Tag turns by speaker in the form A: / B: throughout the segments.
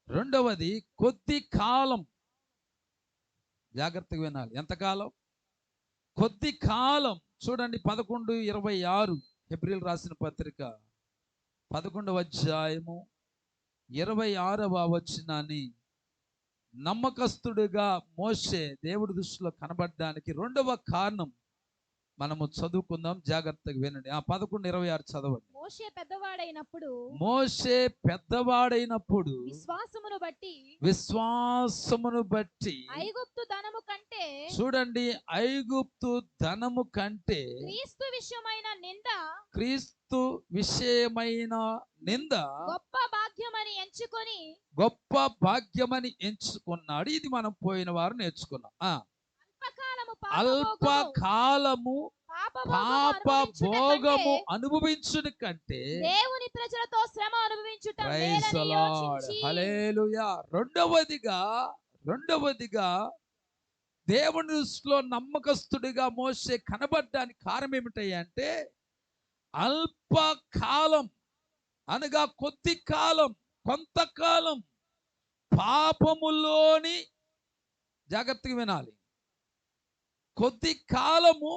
A: రెండవది కొద్ది కాలం. జాగ్రత్తగా వినాలి. ఎంతకాలం? కొద్ది కాలం. చూడండి 11:26 హెబ్రీయులు రాసిన పత్రిక 11వ అధ్యాయము 26వ వచనాన్ని, నమ్మకస్తుడిగా మోషే దేవుడి దృష్టిలో కనబడడానికి రెండవ కారణం మనము చదువుకుందాం. జాగ్రత్తగా వినండి. 11:26 చదవండి. మోషే పెద్దవాడైనప్పుడు విశ్వాసమును బట్టి
B: ఐగుప్తు ధనము కంటే,
A: చూడండి, ఐగుప్తు ధనము కంటే క్రీస్తు విషయమైన నింద గొప్ప భాగ్యమని ఎంచుకున్నాడు. ఇది మనం పోయిన వారు నేర్చుకున్నాం. అల్పకాలము పాప భోగము అనుభవించుట కంటే
B: దేవుని ప్రజలతో శ్రమ అనుభవించుట మేలని యోచించి.
A: హల్లెలూయా. రెండవదిగా దేవుని దృష్టిలో నమ్మకస్తుడిగా మోషే కనబడడానికి కారణం ఏమిటంటే, అల్పకాలం అనగా కొద్ది కాలం, కొంతకాలం పాపములోని, జాగ్రత్తగా వినాలి, కొద్ది కాలము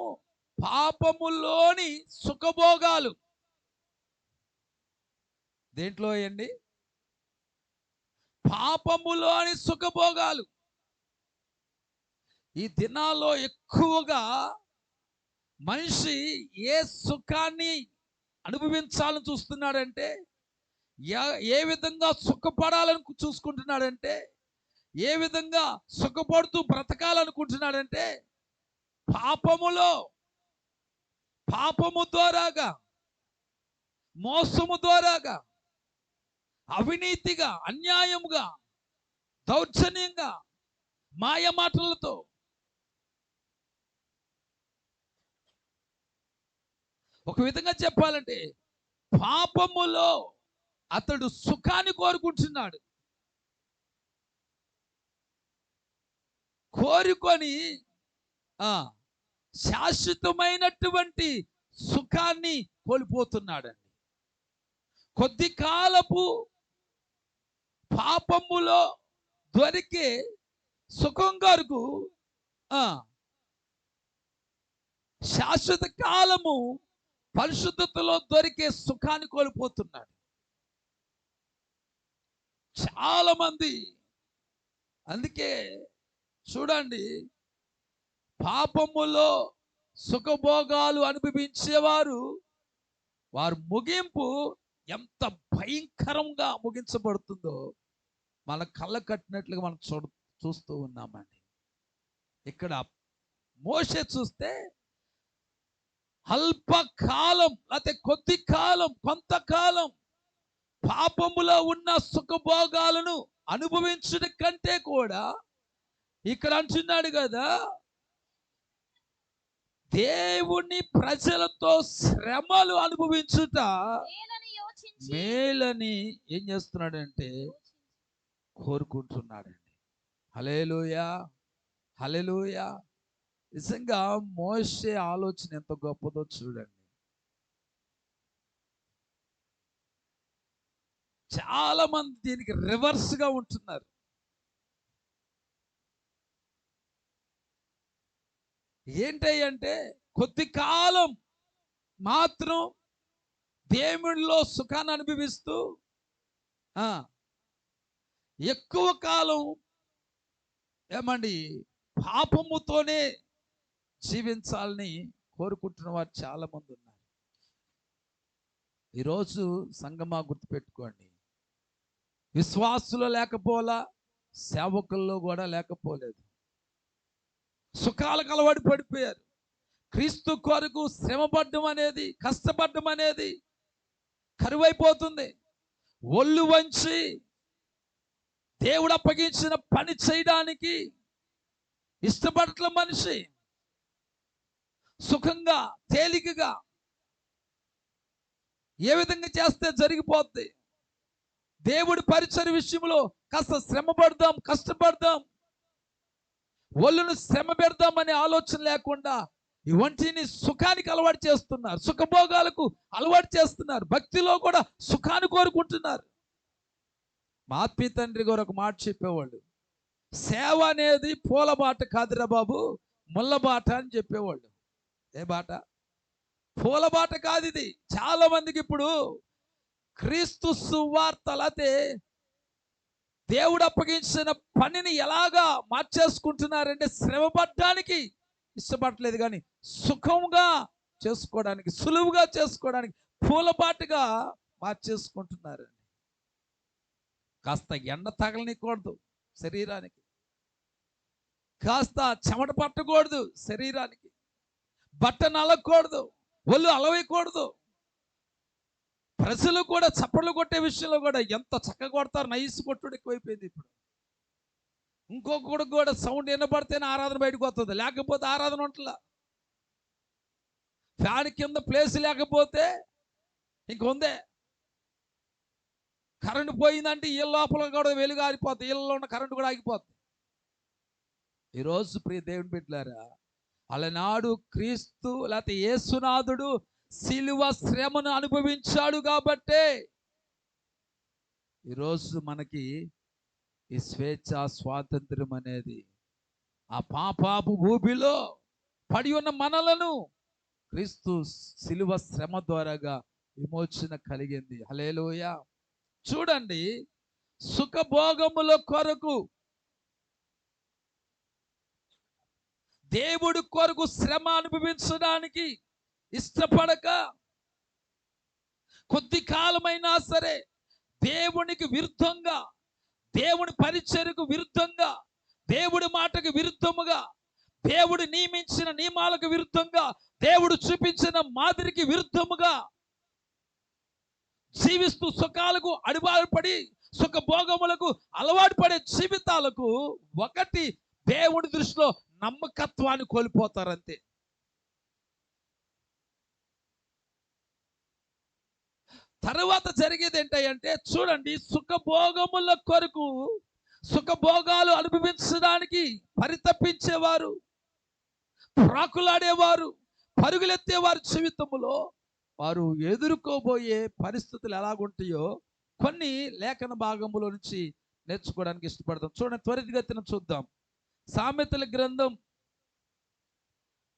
A: పాపములోని సుఖభోగాలు. దేంట్లో అండి? పాపములోని సుఖభోగాలు. ఈ దినాల్లో ఎక్కువగా మనిషి ఏ సుఖాన్ని అనుభవించాలని చూస్తున్నాడంటే, ఏ విధంగా సుఖపడాలని చూసుకుంటున్నాడంటే, ఏ విధంగా సుఖపడుతూ బ్రతకాలనుకుంటున్నాడంటే, పాపము ద్వారాగా, మోసము ద్వారాగా, అవినీతిగా, అన్యాయముగా, దౌర్జన్యంగా, మాయ మాటలతో, ఒక విధంగా చెప్పాలంటే పాపములో అతడు సుఖాన్ని కోరుకుంటున్నాడు. కోరుకొని శాశ్వతమైనటువంటి సుఖాన్ని కోల్పోతున్నాడండి. కొద్ది కాలపు పాపములో దొరికే సుఖం కొరకు శాశ్వత కాలము పరిశుద్ధతలో దొరికే సుఖాన్ని కోల్పోతున్నాడు చాలా మంది. అందుకే చూడండి, పాపములో సుఖభోగాలు అనుభవించేవారు, వారు ముగింపు ఎంత భయంకరంగా ముగించబడుతుందో మన కళ్ళ కట్టినట్లుగా మనం చూస్తూ ఉన్నామండి. ఇక్కడ మోషే చూస్తే అల్పకాలం, లేకపోతే కొద్ది కాలం, కొంతకాలం పాపములో ఉన్న సుఖభోగాలను అనుభవించడం కంటే కూడా, ఇక్కడ అంటున్నాడు కదా, దేవుని ప్రజలతో శ్రమలు అనుభవించుట మేలని ఏం చేస్తున్నాడంటే కోరుకుంటున్నాడండి. హల్లెలూయా, హల్లెలూయా. నిజంగా మోషే ఆలోచన ఎంత గొప్పదో చూడండి. చాలా మంది దీనికి రివర్స్ గా ఉంటున్నారు. ఏంటంటే కొద్ది కాలం మాత్రం దేవుడిలో సుఖాన్ని అనుభవిస్తూ ఎక్కువ కాలం ఏమండి పాపముతోనే జీవించాలని కోరుకుంటున్న వారు చాలా మంది ఉన్నారు. ఈరోజు సంగమా గుర్తుపెట్టుకోండి, విశ్వాసులో లేకపోలా, సేవకుల్లో కూడా లేకపోలేదు. సుఖాలకు అలవాటు పడిపోయారు. క్రీస్తు కొరకు శ్రమపడడం అనేది, కష్టపడడం అనేది కరువైపోతుంది. ఒళ్ళు వంచి దేవుడు అప్పగించిన పని చేయడానికి ఇష్టపడట్ల మనిషి. సుఖంగా, తేలికగా ఏ విధంగా చేస్తే జరిగిపోద్ది. దేవుడి పరిచర్య విషయంలో కాస్త శ్రమ పడదాం, కష్టపడదాం, ఒళ్ళును శ్రమ పెడదామనే ఆలోచన లేకుండా ఇవంటిని సుఖానికి అలవాటు చేస్తున్నారు, సుఖభోగాలకు అలవాటు చేస్తున్నారు. భక్తిలో కూడా సుఖాన్ని కోరుకుంటున్నారు. మా ఆత్మీయ తండ్రి గారు ఒక మాట చెప్పేవాళ్ళు, సేవ అనేది పూల బాట కాదురా బాబు, ముళ్ళ బాట అని చెప్పేవాళ్ళు. ఏ బాట? పూల బాట కాదు ఇది. చాలా మందికి ఇప్పుడు క్రీస్తు సువార్త లేతే దేవుడు అప్పగించిన పనిని ఎలాగా మార్చేసుకుంటున్నారంటే, శ్రమపడడానికి ఇష్టపడట్లేదు, కానీ సుఖంగా చేసుకోవడానికి, సులువుగా చేసుకోవడానికి పూలబాటుగా మార్చేసుకుంటున్నారండి. కాస్త ఎండ తగలనికూడదు శరీరానికి, కాస్త చెమట పట్టకూడదు శరీరానికి, బట్ట నలగకూడదు, ఒళ్ళు అలవేయకూడదు. ప్రజలు కూడా చప్పట్లు కొట్టే విషయంలో కూడా ఎంత చక్కగా కొడతారు, నైస్ కొట్టుడు ఎక్కువైపోయింది ఇప్పుడు. ఇంకొకటి కూడా సౌండ్ వినపడితేనే ఆరాధన బయటకు వస్తుంది, లేకపోతే ఆరాధన ఉంటలా. ఫ్యాన్ కింద ప్లేస్ లేకపోతే ఇంకొందే. కరెంటు పోయిందంటే ఇళ్ళ లోపల కూడా వెలుగు ఆగిపోతుంది, ఇళ్ళలో ఉన్న కరెంటు కూడా ఆగిపోతుంది. ఈరోజు ప్రియ దేవుని బిడ్డలారా, అలనాడు క్రీస్తు లేకపోతే యేసునాథుడు శిలువ శ్రమను అనుభవించాడు కాబట్టే ఈరోజు మనకి ఈ స్వేచ్ఛ స్వాతంత్ర్యం అనేది, ఆ పాపాపు భూమిలో పడి ఉన్న మనలను క్రీస్తు శిలువ శ్రమ ద్వారాగా విమోచన కలిగింది. హల్లెలూయా. చూడండి, సుఖభోగముల కొరకు దేవుడి కొరకు శ్రమ అనుభవించడానికి ఇష్టపడక, కొద్ది కాలమైనా సరే దేవునికి విరుద్ధంగా, దేవుని పరిచర్యకు విరుద్ధంగా, దేవుడి మాటకు విరుద్ధముగా, దేవుడు నియమించిన నియమాలకు విరుద్ధంగా, దేవుడు చూపించిన మాదిరికి విరుద్ధముగా జీవిస్తూ సుఖాలకు అడిబాటుపడి, సుఖభోగములకు అలవాటు పడే జీవితాలకు ఒకటి దేవుడి దృష్టిలో నమ్మకత్వాన్ని కోల్పోతారంతే. తర్వాత జరిగేది ఏంటంటే, చూడండి, సుఖభోగముల కొరకు, సుఖభోగాలు అనుభవించడానికి పరితపించేవారు, ప్రాకులాడేవారు, పరుగులెత్తేవారు జీవితంలో వారు ఎదుర్కోబోయే పరిస్థితులు ఎలాగుంటాయో కొన్ని లేఖన భాగముల నుంచి నేర్చుకోవడానికి ఇష్టపడతాం. చూడండి, త్వరితగతిన చూద్దాం. సామెతల గ్రంథం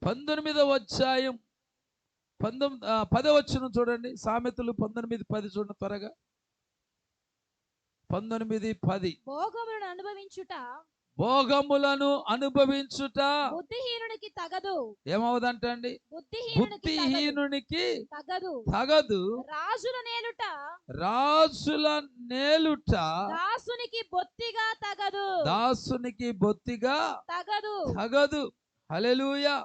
A: 19వ అధ్యాయం 10వ వచనం చూడండి. సామెతలు 19:10 చూడండి త్వరగా. 19:10.
B: భోగములను అనుభవించుట
A: భోగములను అనుభవించుట
B: బుద్ధిహీనునికి తగదు.
A: ఏమవుదంట అండి? బుద్ధిహీనునికి తగదు.
B: రాజుల నేలుట,
A: రాజుల నేలుట
B: దాసునికి బొత్తిగా తగదు.
A: దాసునికి బొత్తిగా తగదు. హల్లెలూయా.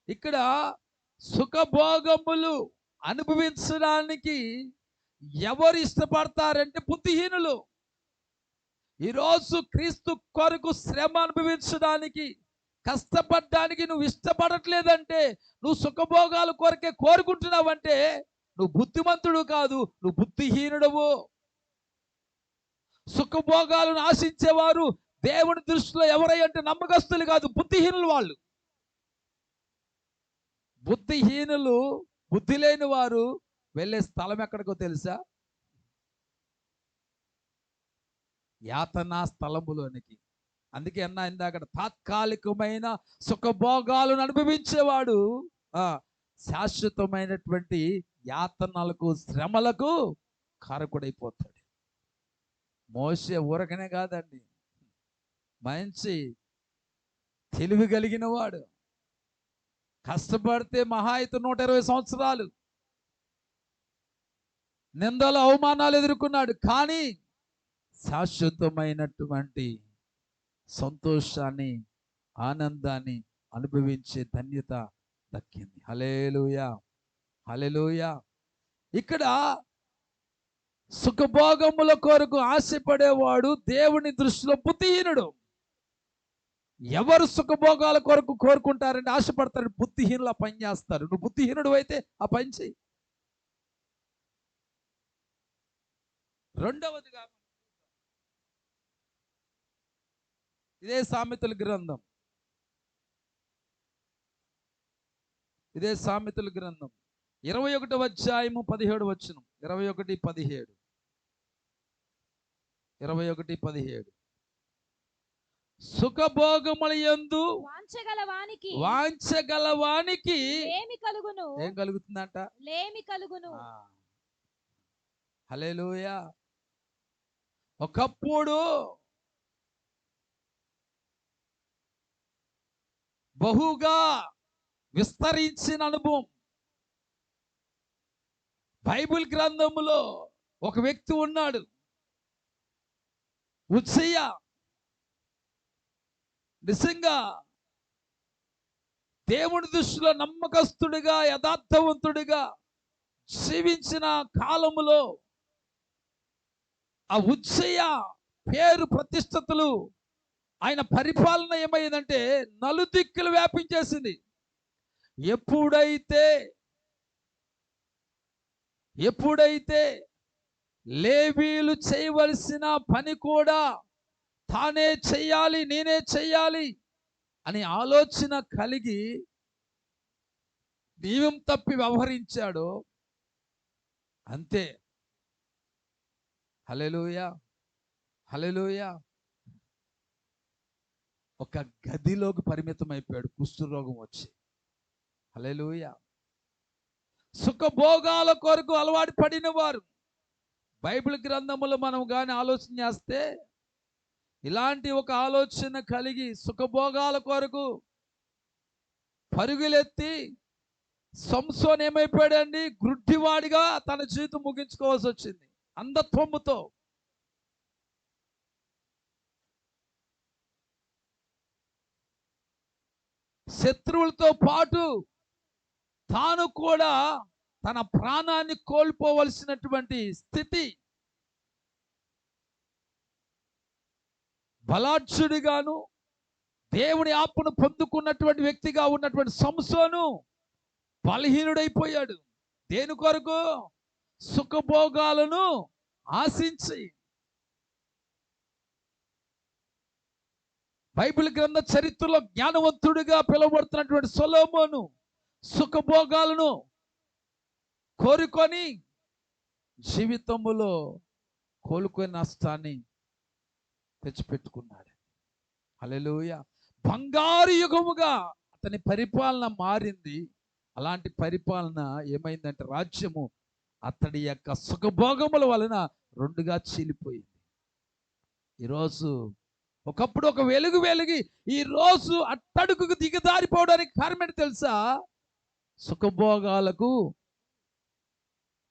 A: ఇక్కడ సుఖభోగములు అనుభవించడానికి ఎవరు ఇష్టపడతారంటే బుద్ధిహీనులు. ఈరోజు క్రీస్తు కొరకు శ్రమ అనుభవించడానికి, కష్టపడడానికి నువ్వు ఇష్టపడట్లేదంటే, నువ్వు సుఖభోగాల కొరకే కోరుకుంటున్నావంటే నువ్వు బుద్ధిమంతుడు కాదు, నువ్వు బుద్ధిహీనుడవు. సుఖభోగాలను ఆశించేవారు దేవుని దృష్టిలో ఎవరై అంటే నమ్మకస్తులు కాదు, బుద్ధిహీనులు వాళ్ళు. బుద్ధిహీనులు, బుద్ధి లేని వారు వెళ్ళే స్థలం ఎక్కడికో తెలుసా? యాతనా స్థలములోనికి. అందుకే అన్నా ఇందాక, తాత్కాలికమైన సుఖభోగాలను అనుభవించేవాడు శాశ్వతమైనటువంటి యాతనలకు, శ్రమలకు కారకుడైపోతాడు. మోషే ఊరకనే కాదండి, మంచి తెలివి కలిగిన వాడు. కష్టపడితే మహా అయితే 120 సంవత్సరాలు నిందలు, అవమానాలు ఎదుర్కొన్నాడు, కానీ శాశ్వతమైనటువంటి సంతోషాన్ని, ఆనందాన్ని అనుభవించే ధన్యత దక్కింది. హల్లెలూయా, హల్లెలూయా. ఇక్కడ సుఖభోగముల కొరకు ఆశపడేవాడు దేవుని దృష్టిలో బుద్ధిహీనుడు. ఎవరు సుఖభోగాల కొరకు కోరుకుంటారంటే ఆశపడతారు, బుద్ధిహీనులు ఆ పని చేస్తారు. నువ్వు బుద్ధిహీనుడు అయితే ఆ పని చేయి. రెండవదిగా ఇదే సామెతల గ్రంథం, ఇదే సామెతల గ్రంథం 21వ అధ్యాయము 17వ వచనం. 21:17. 21:17 సుఖభోగముల యందు వాంఛగల వానికి
B: లేమి కలుగును.
A: ఏం కలుగుతుందంట?
B: లేమి కలుగును.
A: హల్లెలూయా. ఒకప్పుడు బహుగా విస్తరించిన అనుభవం. బైబిల్ గ్రంథములో ఒక వ్యక్తి ఉన్నాడు, ఉజ్జియా. నిజంగా దేవుని దృష్టిలో నమ్మకస్తుడిగా, యథార్థవంతుడిగా జీవించిన కాలములో ఆ ఉజ్జియా పేరు ప్రతిష్టతలు, ఆయన పరిపాలన ఏమైందంటే నలుదిక్కులు వ్యాపించేసింది. ఎప్పుడైతే లేవీలు చేయవలసిన పని కూడా తానే చెయ్యాలి, నేనే చెయ్యాలి అని ఆలోచన కలిగి నియమం తప్పి వ్యవహరించాడు. అంతే. హల్లెలూయా, హల్లెలూయా. ఒక గదిలోకి పరిమితం అయిపోయాడు కుష్ఠరోగం వచ్చి. హల్లెలూయా. సుఖభోగాల కొరకు అలవాటు పడిన వారు బైబిల్ గ్రంథములో మనం కానీ ఆలోచన చేస్తే, ఇలాంటి ఒక ఆలోచన కలిగి సుఖభోగాల కొరకు పరుగులెత్తి సంసోన్ ఏమైపోయాడండి? గ్రుడ్డివాడిగా తన జీవితం ముగించుకోవాల్సి వచ్చింది, అంధత్వముతో. శత్రువులతో పాటు తాను కూడా తన ప్రాణాన్ని కోల్పోవలసినటువంటి స్థితి. బలాఢ్యుడిగాను దేవుని ఆత్మను పొందుకున్నటువంటి వ్యక్తిగా ఉన్నటువంటి సంసోను బలహీనుడైపోయాడు. దేని కొరకు? సుఖభోగాలను ఆశించి. బైబిల్ గ్రంథ చరిత్రలో జ్ఞానవంతుడిగా పిలువబడుతున్నటువంటి సొలొమోను సుఖభోగాలను కోరుకొని జీవితములో కోలుకొని నష్టాన్ని తెచ్చిపెట్టుకున్నాడు. హల్లెలూయా. బంగారు యుగముగా అతని పరిపాలన మారింది. అలాంటి పరిపాలన ఏమైందంటే రాజ్యము అతడి యొక్క సుఖభోగముల వలన రెండుగా చీలిపోయింది. ఈరోజు ఒకప్పుడు ఒక వెలిగి ఈ రోజు అట్టడుగుకు దిగదారిపోవడానికి కారణం ఏంటి తెలుసా? సుఖభోగాలకు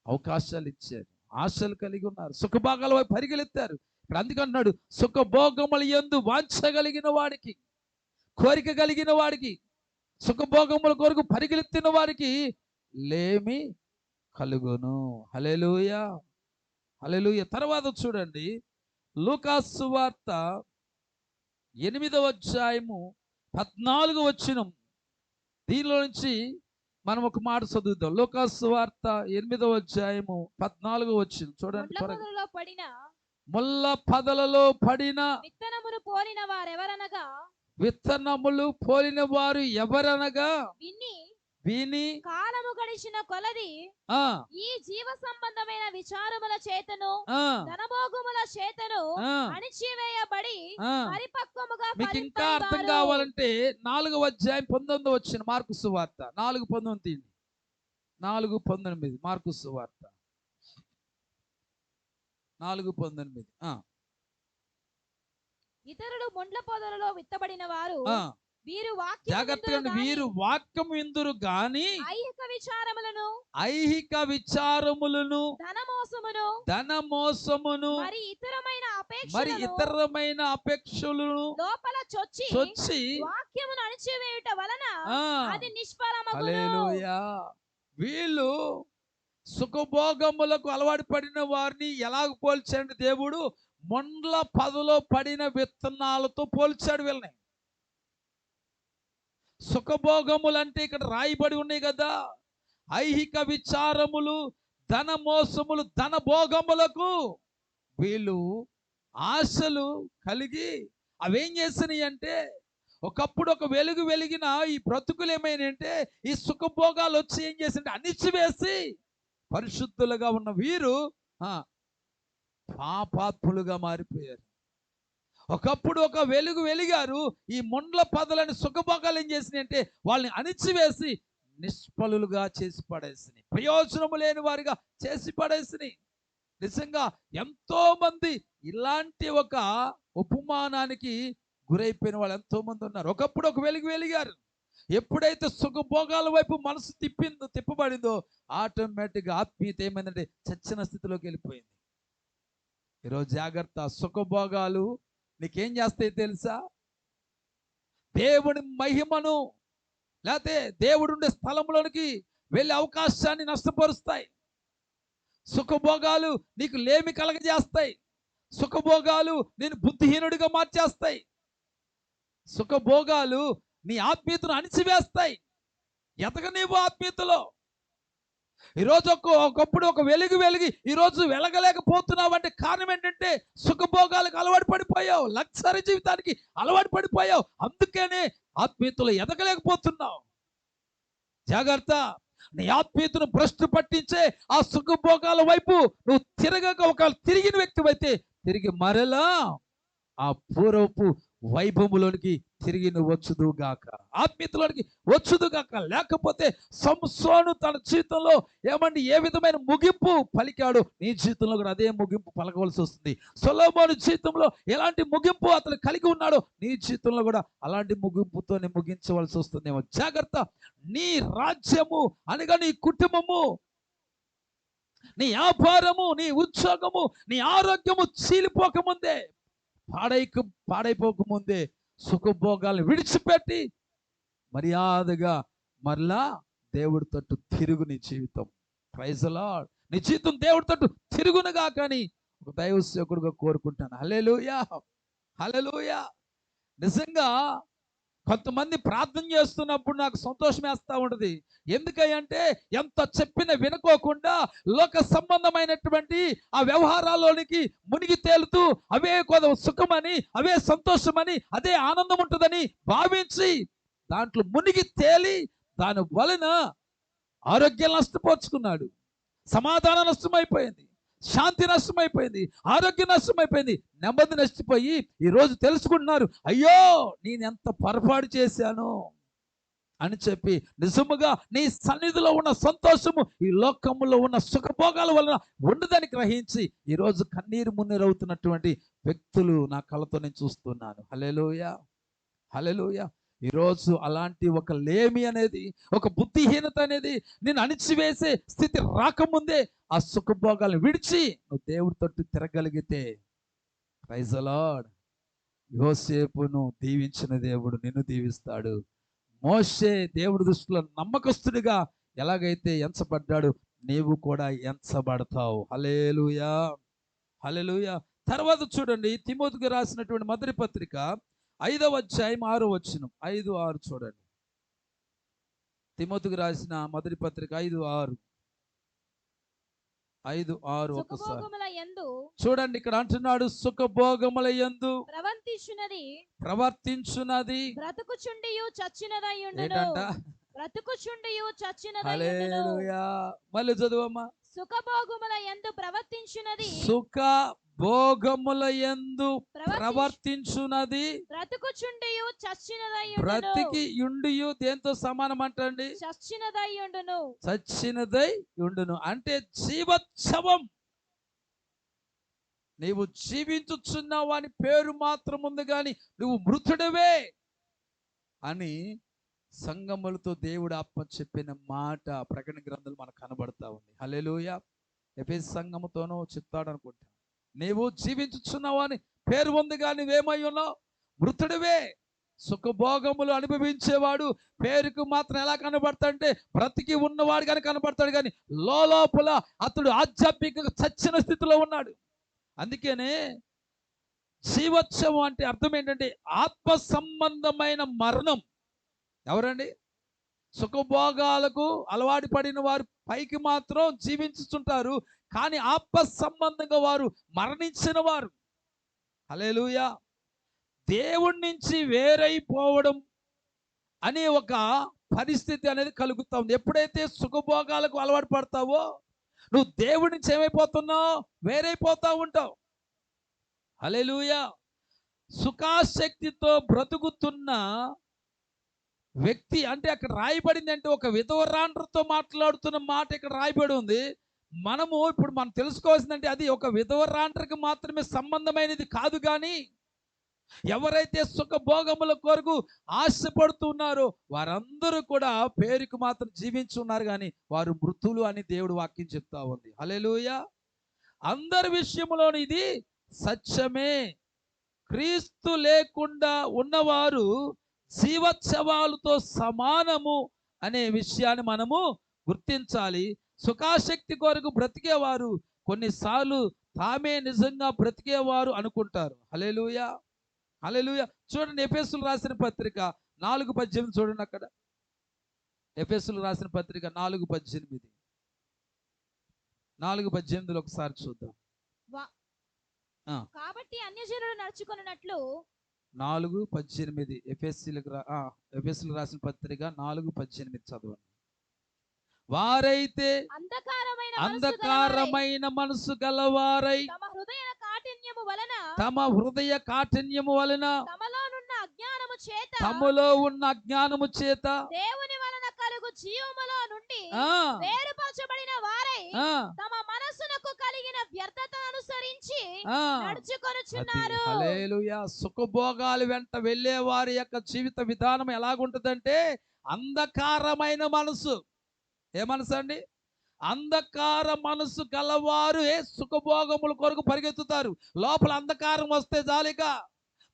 A: అవకాశాలు ఇచ్చారు, ఆశలు కలిగి ఉన్నారు, సుఖభోగాల వైపు పరిగెత్తారు. ఇప్పుడు అందుకన్నాడు, సుఖభోగముల యందు వాంఛగలిగిన వాడికి, కోరిక కలిగిన వాడికి, సుఖభోగముల కొరకు పరిగెత్తిన వారికి లేమి కలుగును. హల్లెలూయా, హల్లెలూయా. తర్వాత చూడండి, లూకాసు సువార్త 8వ అధ్యాయము 14వ వచనం. దీనిలో నుంచి మనం ఒక మాట చదువుదాం. లూకాసు సువార్త 8వ అధ్యాయము 14వ వచనం చూడండి. ముళ్ళ పొదలలో పడిన
B: విత్తనములు పోలిన
A: వారు ఎవరనగా విని
B: కాలము గడిచిన కొలది ఈ జీవ సంబంధమైన విచారముల చేతను ధనభోగముల చేతను అణిచివేయబడి పరిపక్వముగా.
A: మీకు ఇంకా అర్థం కావాలంటే 4వ అధ్యాయం 19వ వచనం మార్కు సువార్త 4:19. 4:19 మార్కు సువార్త 4:19.
B: ఇతరులు ముండ్ల పొదలలో విత్తబడిన వారు వీరు
A: వాక్యం విందురు గాని ఐహిక విచారములను ధనమోసమును మరి ఇతరమైన అపేక్షలను
B: లోపల చొచ్చి వాక్యమును అణిచివేయుట వలన అది నిష్ఫలమగును.
A: హల్లెలూయా. వీళ్ళు సుఖభోగములకు అలవాటు పడిన వారిని ఎలాగ పోల్చాడు దేవుడు? ముండ్ల పొదలో పడిన విత్తనాలతో పోల్చాడు వీళ్ళని. సుఖభోగములు అంటే ఇక్కడ రాయబడి ఉన్నాయి కదా, ఐహిక విచారములు, ధనమోసములు, ధనభోగములకు వీళ్ళు ఆశలు కలిగి అవేం చేసినాయి అంటే, ఒకప్పుడు ఒక వెలిగిన ఈ బ్రతుకులు ఏమైనాయంటే ఈ సుఖభోగాలు వచ్చి ఏం చేసింటే అణిచివేసి పరిశుద్ధులుగా ఉన్న వీరు పాపాత్ములుగా మారిపోయారు. ఒకప్పుడు ఒక వెలుగు వెలిగారు. ఈ ముండ్ల పదలని సుఖభోగాలు ఏం చేసినాయి అంటే వాళ్ళని అణిచివేసి నిష్ఫలులుగా చేసి పడేసినాయి, ప్రయోజనము లేని వారిగా చేసి పడేసినాయి. నిజంగా ఎంతో మంది ఇలాంటి ఒక ఉపమానానికి గురైపోయిన వాళ్ళు ఎంతో మంది ఉన్నారు. ఒకప్పుడు ఒక వెలుగు వెలిగారు. ఎప్పుడైతే సుఖభోగాల వైపు మనసు తిప్పబడిందో ఆటోమేటిక్గా ఆత్మీయత ఏమైందంటే చచ్చిన స్థితిలోకి వెళ్ళిపోయింది. ఈరోజు జాగ్రత్త, సుఖభోగాలు నీకేం చేస్తాయి తెలుసా? దేవుని మహిమను లేకపోతే దేవుడుండే స్థలంలోనికి వెళ్ళే అవకాశాన్ని నష్టపరుస్తాయి. సుఖభోగాలు నీకు లేమి కలగజేస్తాయి. సుఖభోగాలు నేను బుద్ధిహీనుడిగా మార్చేస్తాయి. సుఖభోగాలు నీ ఆత్మీయతను అణిచివేస్తాయి. ఎదగనీవు ఆత్మీయతలో. ఈరోజు ఒకప్పుడు ఒక వెలుగు వెలిగి ఈరోజు వెలగలేకపోతున్నావు అంటే కారణం ఏంటంటే సుఖభోగాలకు అలవాటు పడిపోయావు, లగ్జరీ జీవితానికి అలవాటు పడిపోయావు. అందుకనే ఆత్మీయతలో ఎదగలేకపోతున్నావు. జాగ్రత్త, నీ ఆత్మీయతను భ్రష్టు పట్టించే ఆ సుఖభోగాల వైపు నువ్వు తిరగక ఒకవేళ తిరిగిన వ్యక్తివైతే తిరిగి మరలా ఆ పూర్వపు వైభవములోనికి తిరిగి నువ్వు వచ్చుదుగాక, ఆత్మీయతలోనికి వచ్చుదుగాక. లేకపోతే సంసోను తన జీవితంలో ఏమండి ఏ విధమైన ముగింపు పలికాడు, నీ జీవితంలో కూడా అదే ముగింపు పలకవలసి వస్తుంది. సొలొమోను జీవితంలో ఎలాంటి ముగింపు అతను కలిగి ఉన్నాడో నీ జీవితంలో కూడా అలాంటి ముగింపుతోనే ముగించవలసి వస్తుందేమో. జాగ్రత్త, నీ రాజ్యము అనగా నీ కుటుంబము, నీ వ్యాపారము, నీ ఉద్యోగము, నీ ఆరోగ్యము చీలిపోకముందే, పాడైపోకముందే సుఖభోగాలను విడిచిపెట్టి మర్యాదగా మరలా దేవుడి తట్టు తిరుగు. నీ జీవితం, ప్రైజ్ ది లార్డ్, నీ జీవితం దేవుడి తట్టు తిరుగునుగా కానీ ఒక దైవ సేవకుడుగా కోరుకుంటాను. హల్లెలూయా, హల్లెలూయా. నిజంగా కొంతమంది ప్రార్థన చేస్తున్నప్పుడు నాకు సంతోషం వేస్తూ ఉంటుంది. ఎందుకంటే ఎంత చెప్పినా వినుకోకుండా లోక సంబంధమైనటువంటి ఆ వ్యవహారాల్లోనికి మునిగి తేలుతూ అవే కొంత సుఖమని, అవే సంతోషమని, అదే ఆనందం ఉంటుందని భావించి దాంట్లో మునిగి తేలి దాని వలన ఆరోగ్యం నష్టపరుచుకున్నాడు, సమాధానం నష్టమైపోయింది, శాంతి నష్టమైపోయింది, ఆరోగ్యం నష్టమైపోయింది, నెమ్మది నష్టపోయి ఈరోజు తెలుసుకుంటున్నారు, అయ్యో నేను ఎంత పొరపాటు చేశాను అని చెప్పి నిజముగా నీ సన్నిధిలో ఉన్న సంతోషము ఈ లోకములో ఉన్న సుఖభోగాల వలన ఉండదని గ్రహించి ఈరోజు కన్నీరు మున్నీరవుతున్నటువంటి వ్యక్తులు నా కళ్ళతో నేను చూస్తున్నాను. హల్లెలూయా, హల్లెలూయా. ఈరోజు అలాంటి ఒక లేమి అనేది, ఒక బుద్ధిహీనత అనేది నేను అణిచివేసే స్థితి రాకముందే ఆ సుఖభోగాలను విడిచి నువ్వు దేవుడి తట్టు తిరగలిగితే, ప్రైజ్ ది లార్డ్, యోసేపును దీవించిన దేవుడు నిన్ను దీవిస్తాడు. మోషే దేవుడి దృష్టిలో నమ్మకస్తుడిగా ఎలాగైతే ఎంచబడ్డాడు, నీవు కూడా ఎంచబడతావు. హల్లెలూయా, హల్లెలూయా. తర్వాత చూడండి, తిమోతికి రాసినటువంటి మొదటి పత్రిక 5వ అధ్యాయం 6వ వచనం, 5:6 చూడండి. తిమోతికి రాసిన మొదటి పత్రిక 5:6 ఒకసారి చూడండి. ఇక్కడ అంటున్నాడు, సుఖభోగముల యందు ప్రవర్తించున్నది
B: బ్రతుకుచుండియు చచ్చినదయ్యుండును.
A: ఏంటంట?
B: బ్రతుకుచుండియు చచ్చినదయ్యుండును.
A: హల్లెలూయా. మళ్ళీ చదువమ్మా.
B: సుఖభోగముల యందు ప్రవర్తించున్నది,
A: సుఖభోగముల యందు ప్రవర్తించున్నది
B: బ్రతుకుచుండియు చచ్చినదయ్యుండును.
A: బ్రతికి యుండియు దేంతో సమానం అంటండి?
B: చచ్చినదయ్యుండును.
A: చచ్చినదై ఉండును అంటే జీవోత్సవం. నీవు జీవించుచున్నావు అని పేరు మాత్రం ఉంది కానీ నువ్వు మృతుడవే అని సంగములతో దేవుడు ఆత్మ చెప్పిన మాట ప్రకటన గ్రంథాలు మనకు కనబడతా ఉంది. హల్లెలూయా. ఎఫెసు సంఘముతోనూ చెప్తాడు అనుకుంటా. నీవు జీవించుచున్నావు అని పేరు ఉంది కానీ నువ్వేమై ఉన్నావు? మృతుడివే. సుఖభోగములు అనుభవించేవాడు పేరుకు మాత్రం ఎలా కనబడతాడంటే బ్రతికి ఉన్నవాడు కానీ కనబడతాడు, కానీ లోపల అతడు ఆధ్యాత్మికంగా చచ్చిన స్థితిలో ఉన్నాడు. అందుకనే జీవోత్సవం అంటే అర్థం ఏంటంటే ఆత్మ సంబంధమైన మరణం. ఎవరండి? సుఖభోగాలకు అలవాటు పడిన వారు పైకి మాత్రం జీవించుతుంటారు, కానీ ఆత్మ సంబంధంగా వారు మరణించిన వారు. హల్లెలూయా. దేవుడి నుంచి వేరైపోవడం అనే ఒక పరిస్థితి అనేది కలుగుతా ఉంది. ఎప్పుడైతే సుఖభోగాలకు అలవాటు పడతావో నువ్వు దేవుడి నుంచి ఏమైపోతున్నావు? వేరైపోతా ఉంటావు. హల్లెలూయా. సుఖాసక్తితో బ్రతుకుతున్న వ్యక్తి, అంటే అక్కడ రాయబడింది అంటే ఒక విధవరాండ్రతో మాట్లాడుతున్న మాట ఇక్కడ రాయబడి ఉంది. ఇప్పుడు మనం తెలుసుకోవాల్సిందంటే అది ఒక విధవరాండ్రకి మాత్రమే సంబంధమైనది కాదు, కానీ ఎవరైతే సుఖభోగముల కొరకు ఆశపడుతున్నారో వారందరూ కూడా పేరుకు మాత్రం జీవించి ఉన్నారు, కానీ వారు మృతులు అని దేవుడు వాక్యం చెప్తా ఉంది. హల్లెలూయా. అందరి విషయంలోని ఇది సత్యమే. క్రీస్తు లేకుండా ఉన్నవారు జీవోత్సవాలతో సమానము అనే విషయాన్ని మనము గుర్తించాలి. సుఖాసక్తి కొరకు బ్రతికేవారు కొన్నిసార్లు తామే నిజంగా బ్రతికేవారు అనుకుంటారు. హల్లెలూయా, హల్లెలూయా. చూడండి, ఎఫెసీయులకు రాసిన పత్రిక 4:18 చూడండి. అక్కడ ఎఫెసీయులకు రాసిన పత్రిక 4:18 ఒకసారి చూద్దాం.
B: కాబట్టి అన్యజనులు నడుచుకొనున్నట్లు
A: 4:18 ఎఫెసీయులకు రాసిన పత్రిక 4:18 చదవండి. వారైతే అంధకారమైన మనసు గలవారై తమ హృదయ కాఠిన్యము వలన తమలో ఉన్న అజ్ఞానము చేత
B: దేవుని వలన కలుగు జీవములో నుండి వేరుపరచబడిన వారై తమ మనస్సునకు కలిగిన వ్యర్థతను అనుసరించి నడుచుకొనుచున్నారు.
A: హల్లెలూయా. సుఖభోగాలు వెంట వెళ్ళే వారి యొక్క జీవిత విధానం ఎలాగుంటుందంటే అంధకారమైన మనసు. ఏ మనసు అండి? అంధకార మనసు గలవారు సుఖభోగముల కొరకు పరిగెత్తుతారు. లోపల అంధకారం వస్తే జాలిగా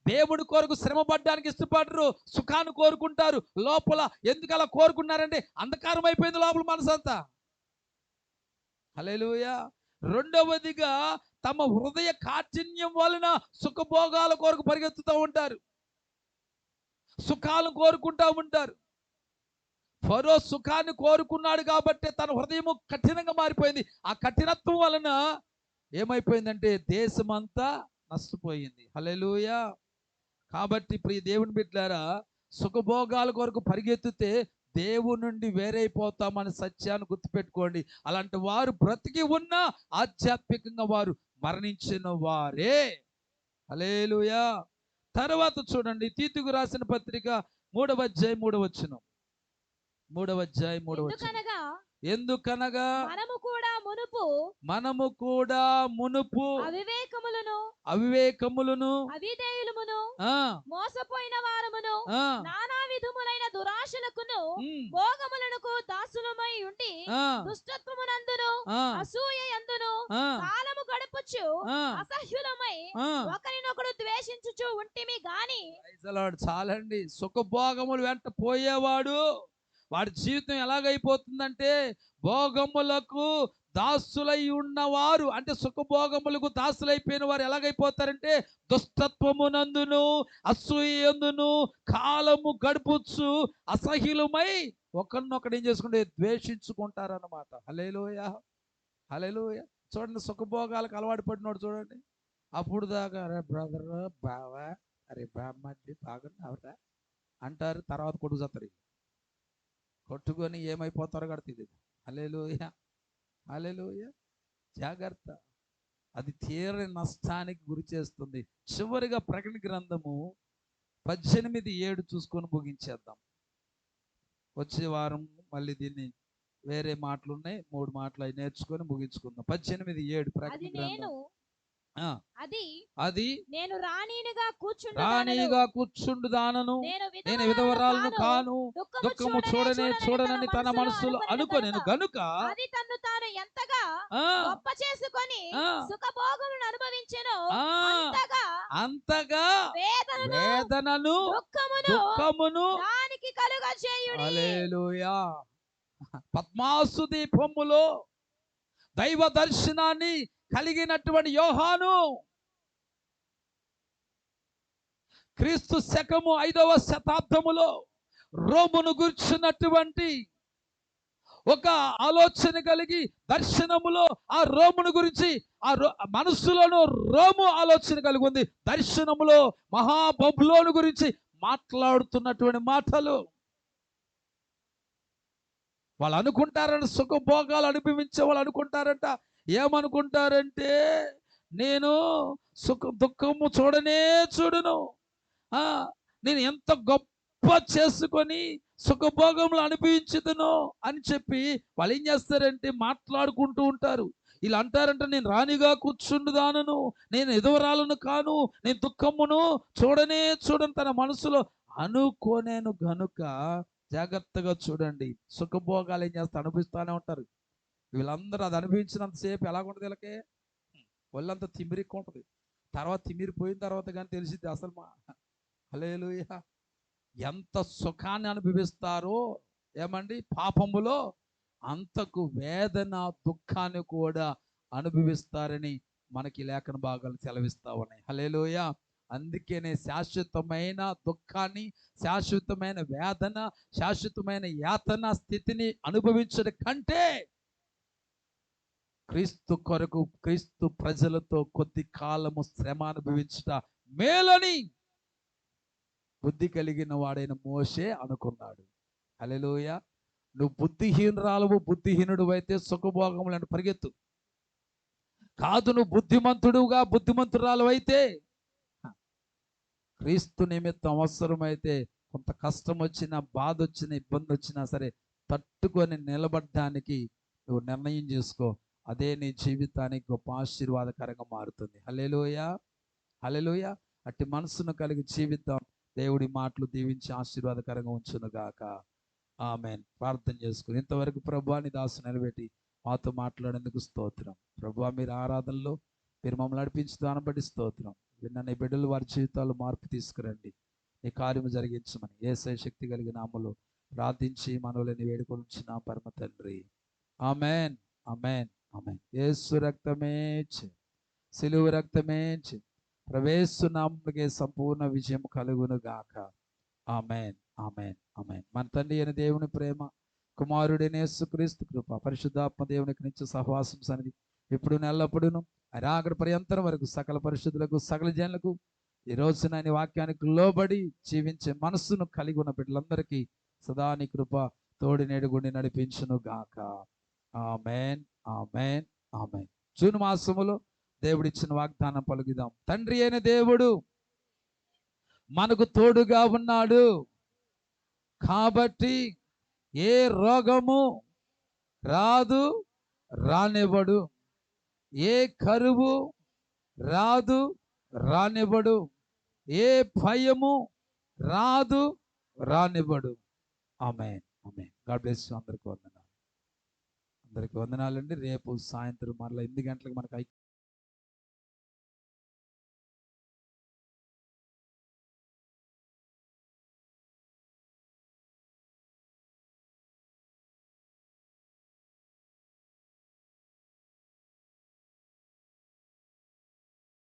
A: దేవుడి కొరకు శ్రమ పడ్డానికి ఇష్టపడరు, సుఖాన్ని కోరుకుంటారు. లోపల ఎందుకు అలా కోరుకున్నారంటే అంధకారం అయిపోయింది లోపల మనసు అంతా. హల్లెలూయా. రెండవదిగా తమ హృదయ కాఠిన్యం వలన సుఖభోగాల కొరకు పరిగెత్తుతూ ఉంటారు, సుఖాలను కోరుకుంటూ ఉంటారు. ఫరో సుఖాన్ని కోరుకున్నాడు కాబట్టి తన హృదయము కఠినంగా మారిపోయింది. ఆ కఠినత్వం వలన ఏమైపోయిందంటే దేశమంతా నష్టపోయింది. హల్లెలూయా. కాబట్టి ప్రియ దేవుని బిడ్డలారా, సుఖభోగాల కొరకు పరిగెత్తితే దేవుని నుండి వేరైపోతామని సత్యాన్ని గుర్తుపెట్టుకోండి. అలాంటి వారు బ్రతికి ఉన్న ఆధ్యాత్మికంగా వారు మరణించిన వారే. హల్లెలూయా. తర్వాత చూడండి, తీతుకు రాసిన పత్రిక 3:3 ఎందుకనగా మనము కూడా మునుపు అవివేకములను
B: మోసపోయిన వారమును నానా విధములైన దురాశలకును భోగములకు దాసులమై ఉండి దుష్టత్వమునందును అసూయయందును కాలము గడుపుచు అసహ్యులమై ఒకరినొకడు ద్వేషించుచు ఉంటిమి గాని.
A: చాలండి. సుఖభోగములు వెంట పోయేవాడు వాడి జీవితం ఎలాగైపోతుందంటే భోగములకు దాసులై ఉన్నవారు, అంటే సుఖభోగములకు దాసులైపోయిన వారు ఎలాగైపోతారంటే దుష్టత్వమునందును అసూయందును కాలము గడుపుచు అసహ్యులమై ఒకరినొకడు ఏం చేసుకుంటే ద్వేషించుకుంటారన్నమాట. హల్లెలూయా, హల్లెలూయా. చూడండి, సుఖభోగాలకు అలవాటు పడినోడు చూడండి, అప్పుడు దాకా అరే బ్రదర్ బావా అరే బామ్మది బాగున్నావురా అంటారు, తర్వాత కొట్టుకుతారు, కొట్టుకొని ఏమైపోతారో కూడా తెలియదు. హల్లెలూయా, హల్లెలూయా. జాగ్రత్త, అది తీరని నష్టానికి గురి చేస్తుంది. చివరిగా ప్రకటన గ్రంథము 18:7 చూసుకొని ముగించేద్దాం. వచ్చే వారం మళ్ళీ దీన్ని వేరే మాటలు ఉన్నాయి, 3 మాటలు అవి నేర్చుకొని ముగించుకుందాం. 18:7 ప్రకటన గ్రంథం. అది
B: నేను రాణిగా
A: కూర్చుండుదానను, నేను విధవరాలను కాను, దుఃఖము చూడనని తన మనసులో అనుకొనెను గనుక
B: అది తన్ను తాను ఎంతగా గొప్ప చేసుకొని సుఖభోగములను అనుభవించెను
A: అంతగా వేదనను దుఃఖమును
B: దానికి కలుగజేయుడి.
A: హల్లెలూయా. పద్మాసు దీపములో దైవ దర్శనాన్ని కలిగినటువంటి యోహాను క్రీస్తు శకము 5వ శతాబ్దములో రోమును గుర్చినటువంటి ఒక ఆలోచన కలిగి దర్శనములో ఆ రోమును గురించి మనస్సులోనూ రోము ఆలోచన కలిగి ఉంది. దర్శనములో మహాబబులోను గురించి మాట్లాడుతున్నటువంటి మాటలు. వాళ్ళు అనుకుంటారంట, సుఖభోగాలు అనుభవించే వాళ్ళు అనుకుంటారంట, ఏమనుకుంటారంటే నేను దుఃఖము చూడనే చూడను, ఆ నేను ఎంత గొప్ప చేసుకొని సుఖభోగములు అనుభవించుదును అని చెప్పి వాళ్ళు ఏం చేస్తారంటే మాట్లాడుకుంటూ ఉంటారు. వీళ్ళు అంటారంట, నేను రాణిగా కూర్చుండుదానను, నేను ఎదువరాలను కాను, నేను దుఃఖమును చూడనే చూడను తన మనసులో అనుకోనేను గనుక. జాగ్రత్తగా చూడండి, సుఖభోగాలు ఏం చేస్తారు, అనుభవిస్తూనే ఉంటారు. వీళ్ళందరూ అది అనుభవించినంతసేపు ఎలాగుంటుంది వీళ్ళకి, ఒళ్ళంతా తిమిరిక్కు ఉంటుంది. తర్వాత తిమిరిపోయిన తర్వాత కానీ తెలిసింది అసలు హల్లెలూయా, ఎంత సుఖాన్ని అనుభవిస్తారో ఏమండి పాపములో, అంతకు వేదన దుఃఖాన్ని కూడా అనుభవిస్తారని మనకి లేఖన భాగాలు సెలవిస్తా ఉన్నాయి. హల్లెలూయా. అందుకనే శాశ్వతమైన దుఃఖాన్ని, శాశ్వతమైన వేదన, శాశ్వతమైన యాతన స్థితిని అనుభవించడం కంటే క్రీస్తు కొరకు, క్రీస్తు ప్రజలతో కొద్ది కాలము శ్రమ అనుభవించుట మేలని బుద్ధి కలిగిన వాడైన మోషే అనుకున్నాడు. హల్లెలూయా. నువ్వు బుద్ధిహీనురాలవు, బుద్ధిహీనుడు అయితే సుఖభోగములను పరిగెత్తు. కాదు, నువ్వు బుద్ధిమంతురాలు అయితే క్రీస్తు నిమిత్తం అవసరమైతే కొంత కష్టం వచ్చినా, బాధ వచ్చినా, ఇబ్బంది వచ్చినా సరే తట్టుకొని నిలబడడానికి నువ్వు నిర్ణయం చేసుకో. అదే నీ జీవితానికి గొప్ప ఆశీర్వాదకరంగా మారుతుంది. హల్లెలూయా, హల్లెలూయా. అట్టి మనసును కలిగి జీవితం. దేవుడి మాటలు దీవించి ఆశీర్వాదకరంగా ఉంచును గాక. ఆమేన్. ప్రార్థన చేసుకుని ఇంతవరకు ప్రభువా నీ దాసు నిలబెట్టి మాతో మాట్లాడేందుకు స్తోత్రం. ప్రభువా, మీరు ఆరాధనలో మీరు మమ్మల్ని నడిపించి దాన్ని బట్టి స్తోత్రం. విన్న నీ బిడ్డలు వారి జీవితాల్లో మార్పు తీసుకురండి. నీ కార్యము జరిగించమని యేసయ్య శక్తి కలిగిన నామములో ప్రార్థించి మనవులని వేడుకొనిచున్న పరమ తండ్రి. ఆమేన్, ఆమేన్, ఆమేన్. యేసు రక్తమే సిలువ రక్తమే ప్రవేశు నామమునకే సంపూర్ణ విజయం కలుగును గాక. ఆమేన్, ఆమేన్, ఆమేన్. మన తండ్రి అయిన దేవుని ప్రేమ, కుమారుడైన యేసుక్రీస్తు కృప, పరిశుద్ధాత్మ దేవునికి నిత్య సహవాసం సన్నిధి ఇప్పుడు ఎల్లప్పుడూను అరాగడ పర్యంతరం వరకు సకల పరిశుద్ధులకు, సకల జనులకు ఈ రోజున నీ వాక్యానికి లోబడి జీవించే మనస్సును కలిగి ఉన్న బిడ్డలందరికీ సదా నీ కృప తోడి నేడుగుండి నడిపించును గాక. ఆమేన్, ఆమేన్, ఆమేన్. జూన్ మాసములో దేవుడిచ్చిన వాగ్దానం పలుకుదాం. తండ్రి అయిన దేవుడు మనకు తోడుగా ఉన్నాడు కాబట్టి ఏ రోగము రాదు, రానివ్వడు. ఏ కరువు రాదు, రానివ్వడు. ఏ భయము రాదు, రానివ్వడు. Amen, amen. God bless you. అందరికీ వందనాలండి. రేపు సాయంత్రం మరలా 8 గంటలకు మనకు